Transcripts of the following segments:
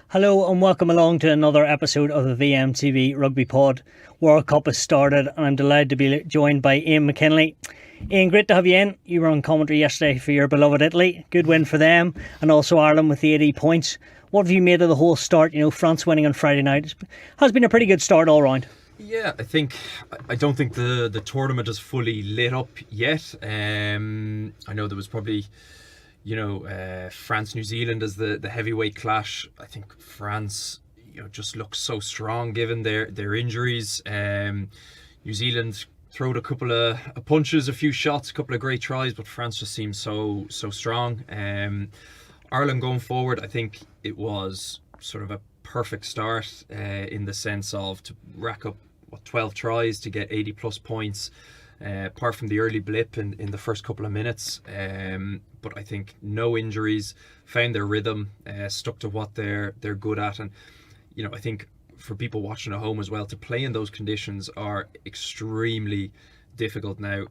Hello and welcome along to another episode of the VMTV Rugby Pod. World Cup has started and I'm delighted to be joined by Ian McKinley. Ian, great to have you in. You were on commentary yesterday for your beloved Italy. Good win for them, and also Ireland with the 80 points. What have you made of the whole start? You know, France winning on Friday night. It has been a pretty good start all round. Yeah, I don't think the tournament is fully lit up yet. I know there was probably, France New Zealand as the heavyweight clash. I think France, just looks so strong given their injuries. New Zealand throwed a couple of punches, a few shots, a couple of great tries, but France just seems so strong. Ireland going forward, I think it was sort of a perfect start in the sense of to rack up 12 tries to get 80 plus points, apart from the early blip in the first couple of minutes. But I think no injuries, found their rhythm, stuck to what they're good at. And I think for people watching at home as well, to play in those conditions are extremely difficult. Now,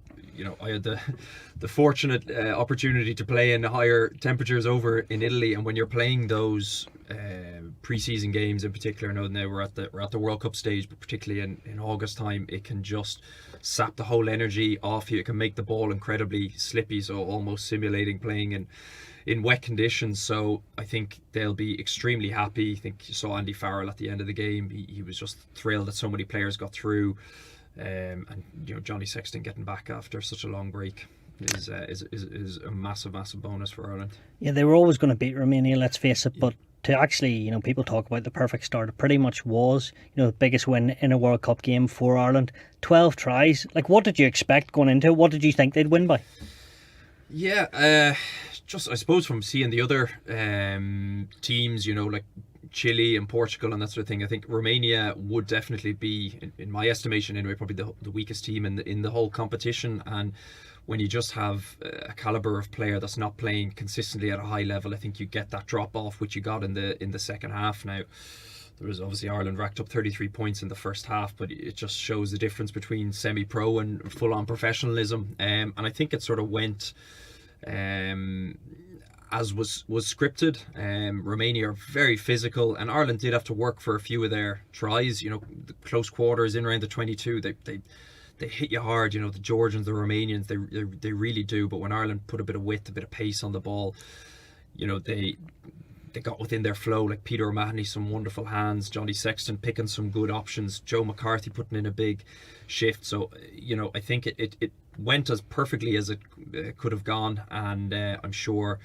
I had the fortunate opportunity to play in higher temperatures over in Italy, and when you're playing those pre-season games in particular, I know now we're at the World Cup stage, but particularly in August time, it can just sap the whole energy off you. It can make the ball incredibly slippy, so almost simulating playing in wet conditions. So I think they'll be extremely happy. I think you saw Andy Farrell at the end of the game. He was just thrilled that so many players got through. And Johnny Sexton getting back after such a long break is a massive bonus for Ireland. Yeah, they were always going to beat Romania, let's face it, but to actually, people talk about the perfect start, it pretty much was, the biggest win in a World Cup game for Ireland. 12 tries. Like, what did you expect going into it? What did you think they'd win by? Yeah, just I suppose from seeing the other teams, like Chile and Portugal and that sort of thing, I think Romania would definitely be, in my estimation anyway, probably the weakest team in the whole competition. And when you just have a caliber of player that's not playing consistently at a high level, I think you get that drop off which you got in the second half. Now, there was obviously Ireland racked up 33 points in the first half, but it just shows the difference between semi-pro and full-on professionalism. And I think it sort of went as was scripted. Romania are very physical, and Ireland did have to work for a few of their tries. The close quarters in around the 22, they hit you hard. The Georgians, the Romanians, they really do. But when Ireland put a bit of width, a bit of pace on the ball, they got within their flow. Like Peter O'Mahony, some wonderful hands. Johnny Sexton picking some good options. Joe McCarthy putting in a big shift. So I think it went as perfectly as it could have gone, and I'm sure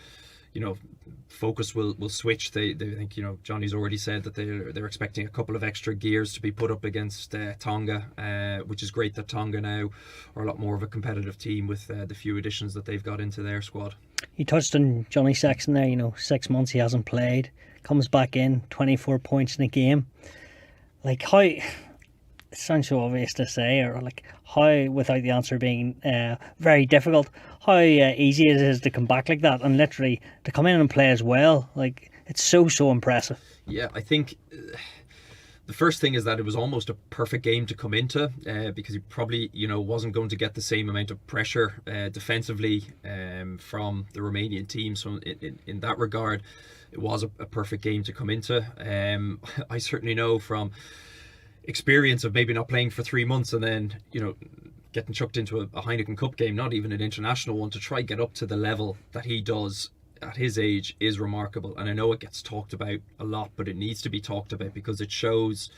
focus will switch. They think, Johnny's already said that they're expecting a couple of extra gears to be put up against Tonga, which is great that Tonga now are a lot more of a competitive team with the few additions that they've got into their squad. You touched on Johnny Sexton there. 6 months he hasn't played, comes back in, 24 points in a game. Like, how, it sounds so obvious to say, or like how, without the answer being very difficult, how easy it is to come back like that and literally to come in and play as well. Like, it's so impressive. Yeah, I think the first thing is that it was almost a perfect game to come into, because he probably wasn't going to get the same amount of pressure defensively from the Romanian team. So in that regard, it was a perfect game to come into. I certainly know from experience of maybe not playing for 3 months and then getting chucked into a Heineken Cup game, not even an international one, to try get up to the level that he does at his age is remarkable. And I know it gets talked about a lot, but it needs to be talked about because it shows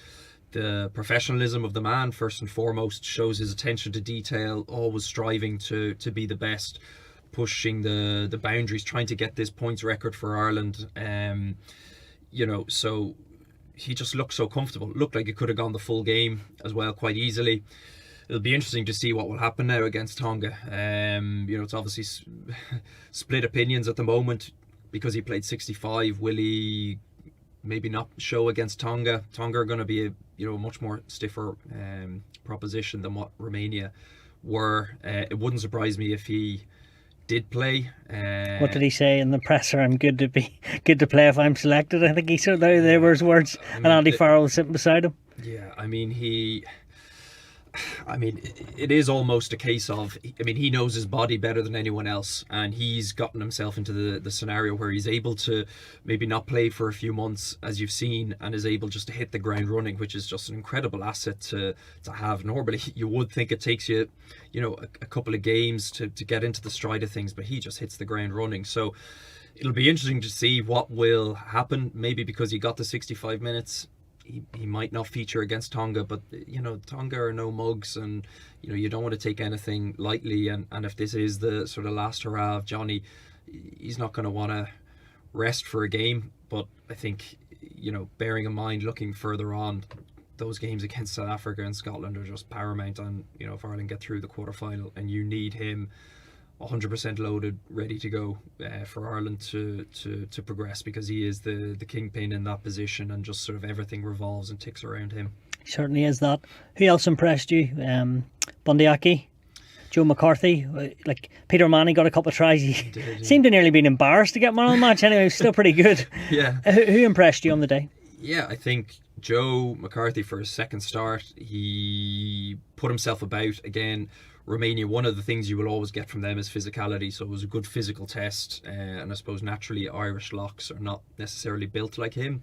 the professionalism of the man first and foremost, shows his attention to detail, always striving to be the best, pushing the boundaries, trying to get this points record for Ireland. So he just looked so comfortable. It looked like it could have gone the full game as well quite easily. It'll be interesting to see what will happen now against Tonga. It's obviously split opinions at the moment because he played 65. Will he maybe not show against Tonga? Tonga are going to be a much more stiffer proposition than what Romania were. It wouldn't surprise me if he did play. What did he say in the presser? I'm good to play if I'm selected. I think he said they were his words, and Andy Farrell was sitting beside him. Yeah, I mean, he I mean, it is almost a case of, I mean, he knows his body better than anyone else, and he's gotten himself into the scenario where he's able to maybe not play for a few months, as you've seen, and is able just to hit the ground running, which is just an incredible asset to have. Normally, you would think it takes you, a couple of games to get into the stride of things, but he just hits the ground running. So it'll be interesting to see what will happen. Maybe because he got the 65 minutes, he might not feature against Tonga, but Tonga are no mugs, and you don't want to take anything lightly, and if this is the sort of last hurrah of Johnny, he's not going to want to rest for a game. But I think bearing in mind, looking further on, those games against South Africa and Scotland are just paramount, and if Ireland get through the quarterfinal, and you need him 100% loaded, ready to go for Ireland to progress, because he is the kingpin in that position, and just sort of everything revolves and ticks around him. He certainly is that. Who else impressed you? Bundyaki, Joe McCarthy, like Peter Manny got a couple of tries. He did, yeah. Seemed to nearly been embarrassed to get man of the match. Anyway, still pretty good. Yeah. Who impressed you on the day? Yeah, I think Joe McCarthy, for his second start, he put himself about again. Romania, one of the things you will always get from them is physicality, so it was a good physical test, and I suppose naturally Irish locks are not necessarily built like him.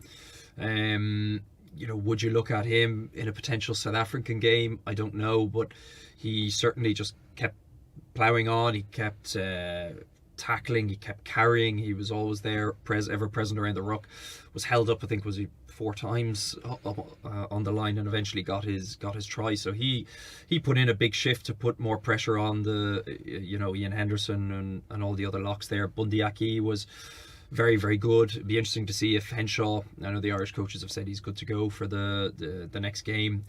Would you look at him in a potential South African game? I don't know, but he certainly just kept ploughing on. He kept tackling, he kept carrying, he was always there, ever present around the ruck. Was held up, I think, was he 4 times on the line, and eventually got his try. So he put in a big shift to put more pressure on the Ian Henderson and all the other locks there. Bundyaki was very, very good. It'd be interesting to see if Henshaw, I know the Irish coaches have said he's good to go for the next game,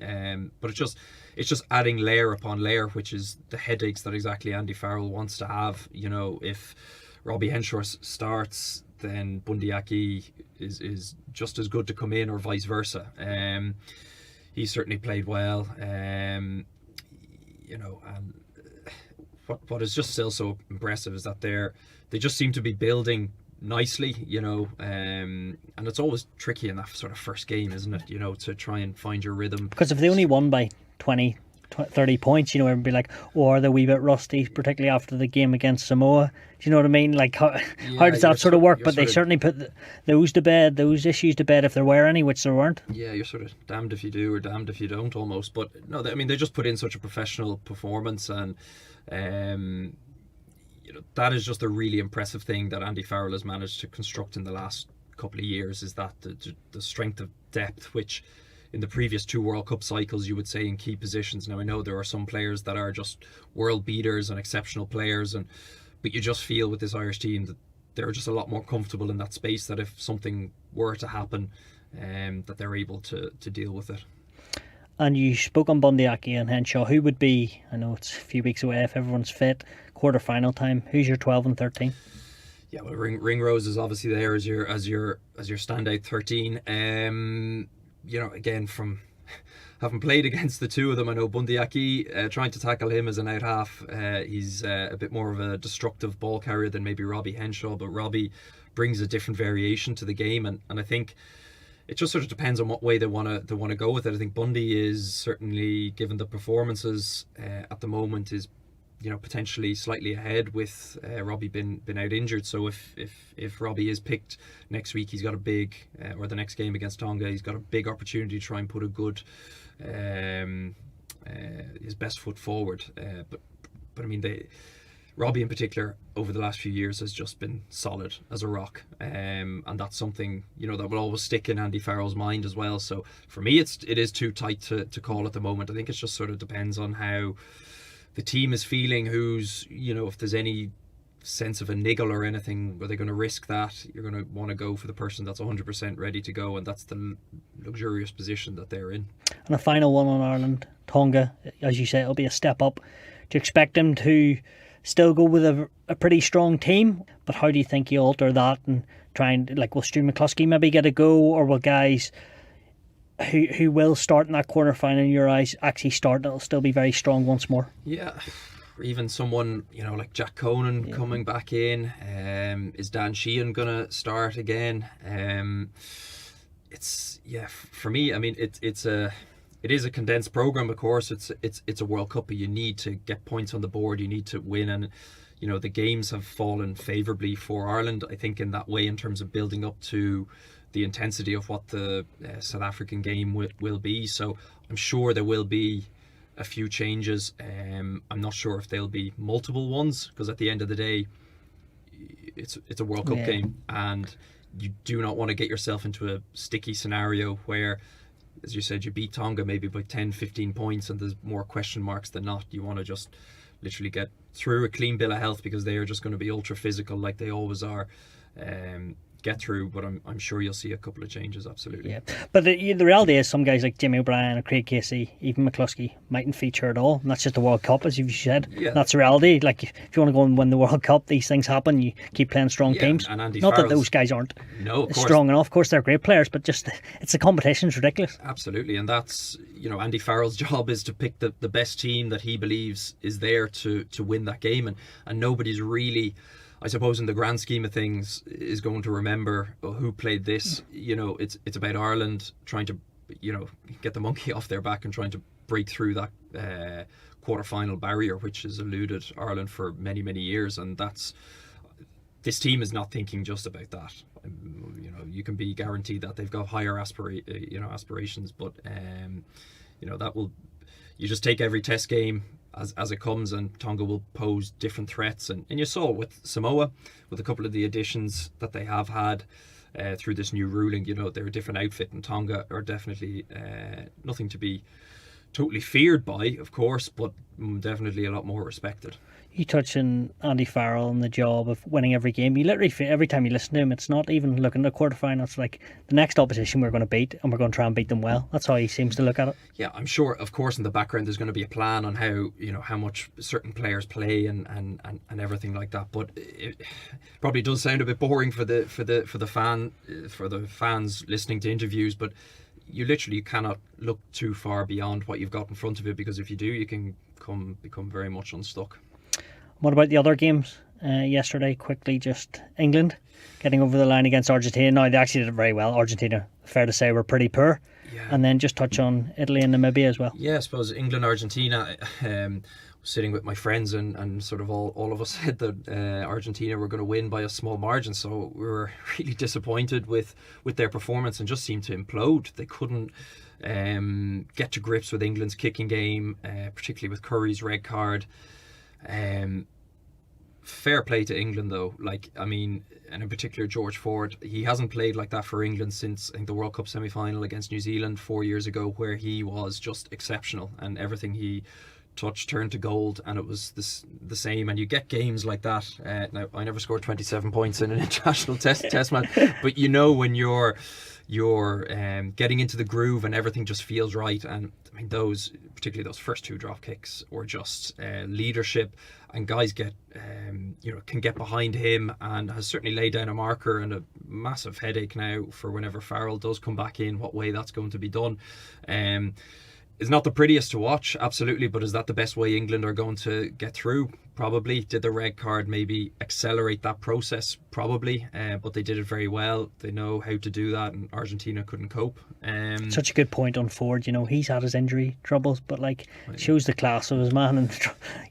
but it's just adding layer upon layer, which is the headaches that exactly Andy Farrell wants to have. If Robbie Henshaw starts, then Bundyaki is just as good to come in, or vice versa. He certainly played well, and what is just still so impressive is that they just seem to be building nicely, and it's always tricky in that sort of first game, isn't it, to try and find your rhythm, because if they only won by 20-30 points, everyone would be like, are they a wee bit rusty, particularly after the game against Samoa? Do you know what I mean? Like, how does that sort of work? But they certainly put those issues to bed, if there were any, which there weren't. Yeah, you're sort of damned if you do or damned if you don't, almost. But no, I mean, they just put in such a professional performance, and that is just a really impressive thing that Andy Farrell has managed to construct in the last couple of years, is that the strength of depth, which in the previous 2 World Cup cycles you would say in key positions. Now, I know there are some players that are just world beaters and exceptional players, but you just feel with this Irish team that they're just a lot more comfortable in that space, that if something were to happen, that they're able to deal with it. And you spoke on Bundyaki and Henshaw. Who would be, I know it's a few weeks away if everyone's fit, quarter-final time, who's your 12 and 13? Yeah, well, Ringrose is obviously there as your standout 13. Again, from having played against the two of them, I know Bundyaki, trying to tackle him as an out half, he's a bit more of a destructive ball carrier than maybe Robbie Henshaw, but Robbie brings a different variation to the game, and I think it just sort of depends on what way they want to go with it. I think Bundy is certainly, given the performances at the moment, is potentially slightly ahead, with Robbie been out injured. So if Robbie is picked next week, he's got a big or the next game against Tonga, he's got a big opportunity to try and put a good his best foot forward. But I mean, Robbie in particular over the last few years has just been solid as a rock, and that's something that will always stick in Andy Farrell's mind as well. So for me, it is too tight to call at the moment. I think it just sort of depends on how the team is feeling, who's if there's any sense of a niggle or anything, were they going to risk that? You're going to want to go for the person that's 100% ready to go, and that's the luxurious position that they're in. And a final one on Ireland, Tonga, as you say, it'll be a step up. Do you expect them to still go with a pretty strong team? But how do you think you alter that and try and, will Stuart McAvoy maybe get a go, or will guys who will start in that quarter final in your eyes actually start, it'll still be very strong once more? Yeah, even someone like Jack Conan coming back in. Is Dan Sheehan gonna start again? It's for me, I mean, it's a it is a condensed program, of course. It's a World Cup, but you need to get points on the board. You need to win, and the games have fallen favourably for Ireland, I think, in that way, in terms of building up to the intensity of what the South African game will be. So I'm sure there will be a few changes. I'm not sure if there'll be multiple ones, because at the end of the day, it's a World Cup game, and you do not want to get yourself into a sticky scenario where, as you said, you beat Tonga maybe by 10-15 points and there's more question marks than not. You want to just literally get through a clean bill of health, because they are just going to be ultra physical like they always are. Get through, but I'm sure you'll see a couple of changes, absolutely. Yeah, but the reality is some guys like Jimmy O'Brien or Craig Casey, even McCluskey, mightn't feature at all, and that's just the World Cup, as you've said. Yeah. That's the reality. Like, if you want to go and win the World Cup, these things happen. You keep playing strong teams. And Andy Not Farrell's, that those guys aren't of strong enough. Of course, they're great players, but just the competition's ridiculous. Absolutely, and that's, Andy Farrell's job is to pick the best team that he believes is there to win that game, and nobody's really, I suppose, in the grand scheme of things, is going to remember who played this. It's about Ireland trying to, get the monkey off their back and trying to break through that quarter-final barrier, which has eluded Ireland for many, many years. And this team is not thinking just about that. You can be guaranteed that they've got higher aspirations, but that will, you just take every test game as it comes, and Tonga will pose different threats, and you saw it with Samoa, with a couple of the additions that they have had through this new ruling. They're a different outfit, and Tonga are definitely nothing to be totally feared by, of course, but definitely a lot more respected. You touch on Andy Farrell and the job of winning every game. You literally, every time you listen to him, it's not even looking at the quarterfinals. It's like the next opposition we're going to beat, and we're going to try and beat them well. That's how he seems to look at it. Yeah, I'm sure, of course, in the background there's going to be a plan on how much certain players play and everything like that. But it probably does sound a bit boring for the fans listening to interviews. But you literally cannot look too far beyond what you've got in front of you, because if you do, you can become very much unstuck. What about the other games yesterday? Quickly, just England getting over the line against Argentina. Now, they actually did it very well. Argentina, fair to say, were pretty poor. Yeah. And then just touch on Italy and Namibia as well. Yeah, I suppose England, Argentina, sitting with my friends and sort of all of us said that Argentina were going to win by a small margin. So we were really disappointed with their performance and just seemed to implode. They couldn't get to grips with England's kicking game, particularly with Curry's red card. Fair play to England though, and in particular George Ford. He hasn't played like that for England since, I think, the World Cup semi-final against New Zealand 4 years ago, where he was just exceptional and everything he touched turned to gold, and it was the same. And you get games like that. Now, I never scored 27 points in an international test match, but when you're getting into the groove and everything just feels right. And I mean, particularly those first two drop kicks, were just leadership, and guys can get behind him, and has certainly laid down a marker and a massive headache now for whenever Farrell does come back in, what way that's going to be done. It's not the prettiest to watch, absolutely, but is that the best way England are going to get through? Probably. Did the red card maybe accelerate that process? Probably, but they did it very well. They know how to do that, and Argentina couldn't cope. Such a good point on Ford. He's had his injury troubles, but shows the class of his man, and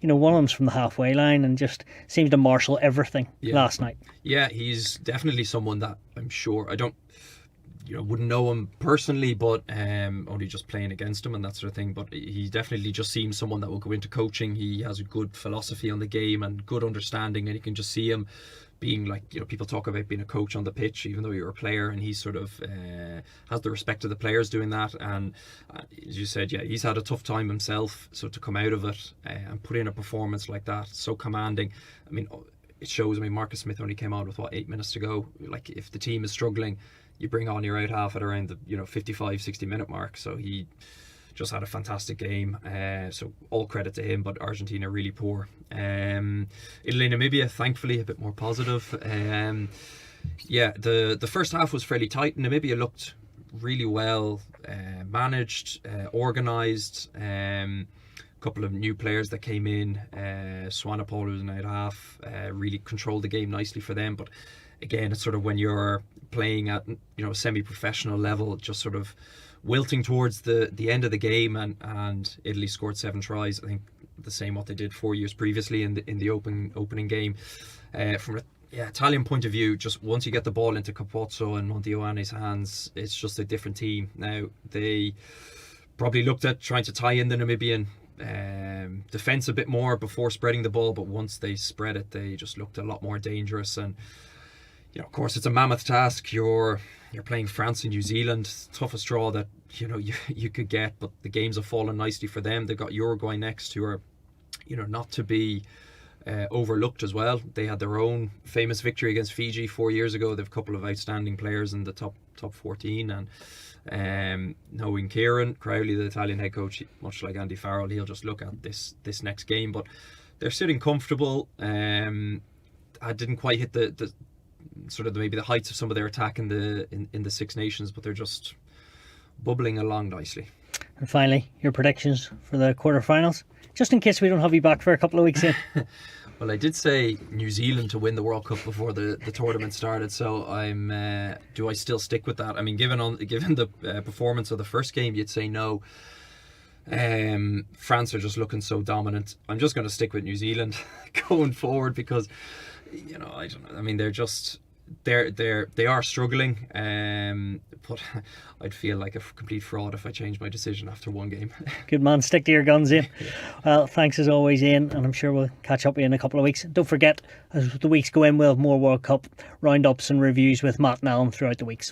one of them's from the halfway line and just seems to marshal everything last night. Yeah, he's definitely someone that I'm sure, I don't wouldn't know him personally, but only just playing against him and that sort of thing. But he definitely just seems someone that will go into coaching. He has a good philosophy on the game and good understanding, and you can just see him being people talk about being a coach on the pitch, even though you're a player, and he sort of has the respect of the players doing that. And as you said, he's had a tough time himself, so to come out of it and put in a performance like that, so commanding, I mean, it shows. I mean, Marcus Smith only came on with 8 minutes to go. If the team is struggling, you bring on your out half at around the 55-60 minute mark. So he just had a fantastic game. So all credit to him, but Argentina really poor. Italy, Namibia, thankfully a bit more positive. The first half was fairly tight. Namibia looked really well managed, organised. Couple of new players that came in. Swanepoel, who's an out half, really controlled the game nicely for them. But again, it's sort of when you're playing at a semi-professional level, just sort of wilting towards the end of the game, and Italy scored 7 tries. I think the same what they did 4 years previously in the opening game. From a Italian point of view, just once you get the ball into Capozzo and Montioane's hands, it's just a different team. Now, they probably looked at trying to tie in the Namibian defence a bit more before spreading the ball, but once they spread it, they just looked a lot more dangerous. And of course, it's a mammoth task. You're playing France and New Zealand, toughest draw that you could get, but the games have fallen nicely for them. They've got Uruguay next, who are not to be overlooked as well. They had their own famous victory against Fiji 4 years ago. They've a couple of outstanding players in the top 14, and knowing Kieran Crowley, the Italian head coach, much like Andy Farrell, he'll just look at this next game. But they're sitting comfortable. I didn't quite hit the sort of maybe the heights of some of their attack in the Six Nations, but they're just bubbling along nicely. And finally, your predictions for the quarterfinals, just in case we don't have you back for a couple of weeks in. Well, I did say New Zealand to win the World Cup before the tournament started, so do I still stick with that? I mean, given the performance of the first game, you'd say no. France are just looking so dominant. I'm just going to stick with New Zealand going forward, because I don't know. I mean, they are struggling, but I'd feel like a complete fraud if I changed my decision after one game. Good man, stick to your guns, Ian. Well, thanks as always, Ian, and I'm sure we'll catch up with you in a couple of weeks. Don't forget, as the weeks go in, we'll have more World Cup roundups and reviews with Matt and Alan throughout the weeks.